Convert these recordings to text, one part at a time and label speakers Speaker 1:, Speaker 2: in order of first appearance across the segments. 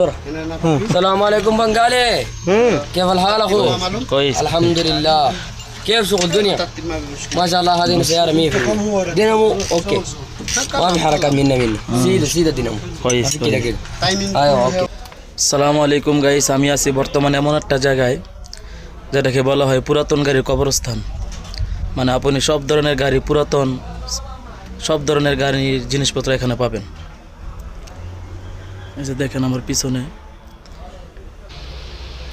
Speaker 1: السلام عليكم بنغالي. كيف الحال اخو؟
Speaker 2: كويس
Speaker 1: الحمد لله. كيف شغل الدنيا؟ ما شاء الله. هذه سيارة 100% دينامو. اوكي ما في حركات منا سيدة دينامو
Speaker 2: كويس
Speaker 1: كده كده. ايوه اوكي.
Speaker 2: আসসালামু আলাইকুম গাইস, আমি আছি বর্তমানে এমন একটা জায়গায় যেটাকে বলা হয় পুরাতন গাড়ির কবরস্থান। মানে আপনি সব ধরনের গাড়ি, পুরাতন সব ধরনের গাড়ির জিনিসপত্র এখানে পাবেন। এই যে দেখেন আমার পিছনে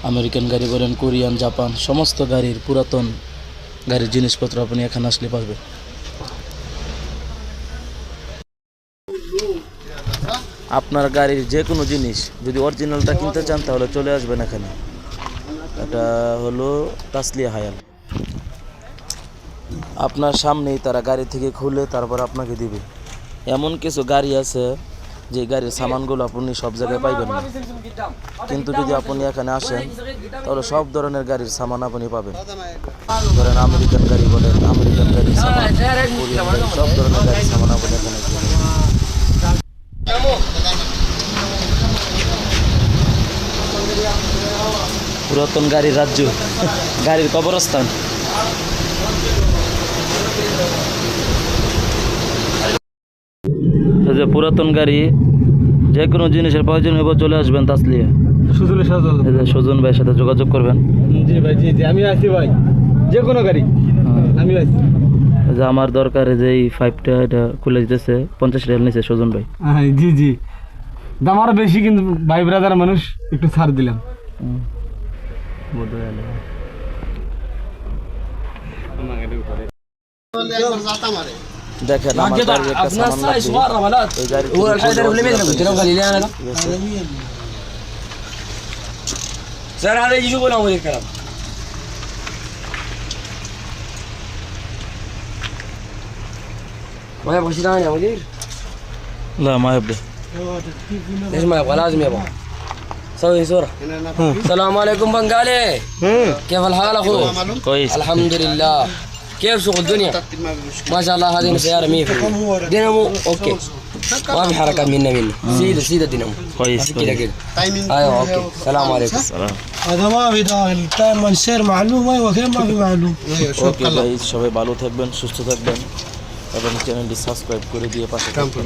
Speaker 2: আমেরিকান গাড়ি বলেন, কোরিয়ান, জাপান, সমস্ত গাড়ির পুরাতন গাড়ির জিনিসপত্র আপনি এখানে আসলে পাবেন। আপনার গাড়ির যে কোনো জিনিস যদি অরিজিনালটা কিনতে চান তাহলে চলে আসবেন এখানে। এটা হলো তাসলিয়া হায়াল। আপনার সামনেই তারা গাড়ি থেকে খুলে তারপর আপনাকে দিবে। এমন কিছু গাড়ি আছে যে গাড়ির সামানগুলো আপনি সব জায়গায় পাইবেন না, কিন্তু যদি আপনি এখানে আসেন তাহলে সব ধরনের গাড়ির সামান আপনি পাবেন। ধরেন আমেরিকান গাড়ি বলেন, আমেরিকান গাড়ির সামান, কোরিয়ান গাড়ি, সব ধরনের গাড়ির সামান আপনি এখানে পাবেন। পুরাতন গাড়ির রাজ্য, গাড়ির কবরস্থান। যে পুরাতন গাড়ি যে কোনো জিনিসের প্রয়োজন হইব চলে আসবেন তাসলিয়া। সুজন ভাইয়ের সাথে যোগাযোগ করবেন।
Speaker 3: জি ভাই, জি আমি আছি ভাই, যে কোনো গাড়ি আমি আছি।
Speaker 2: যে আমার দরকার যে এই 5টা এটা খুলে দিতেছে 50 টাকা নিচে সুজন ভাই।
Speaker 3: জি জি, দাম আরো বেশি, কিন্তু ভাই ব্রাদার মানুষ একটু ছাড় দিলাম।
Speaker 2: দেখেন আমার গাড়ির একটা সামান লাগবে। এই গাড়ি
Speaker 1: هو الحيدر اللي بيدرك قلت له قال لي انا لا سعر هذا يجي يقول اول الكلام. ما يبغى شيء ثاني يا مدير؟
Speaker 2: لا ما يبدأ.
Speaker 1: ليش ما يبغى؟ لازم يبغى. سوي صورة. السلام عليكم بنغالي. كيف الحال اخو؟
Speaker 2: كويس
Speaker 1: الحمد لله. كيف شغل الدنيا؟ ما شاء الله. هذه سيارة 100% دينامو. اوكي ما في حركات منا سيدة دينامو
Speaker 2: كويس
Speaker 1: كده كده. ايوه اوكي. السلام عليكم.
Speaker 4: هذا ما في داخل التايم السير معلوم. ايوه كيف ما في معلوم.
Speaker 2: ওকে গাইস, সবাই ভালো থাকবেন, সুস্থ থাকবেন এবং চ্যানেলটি সাবস্ক্রাইব করে দিয়ে পাশে থাকবেন।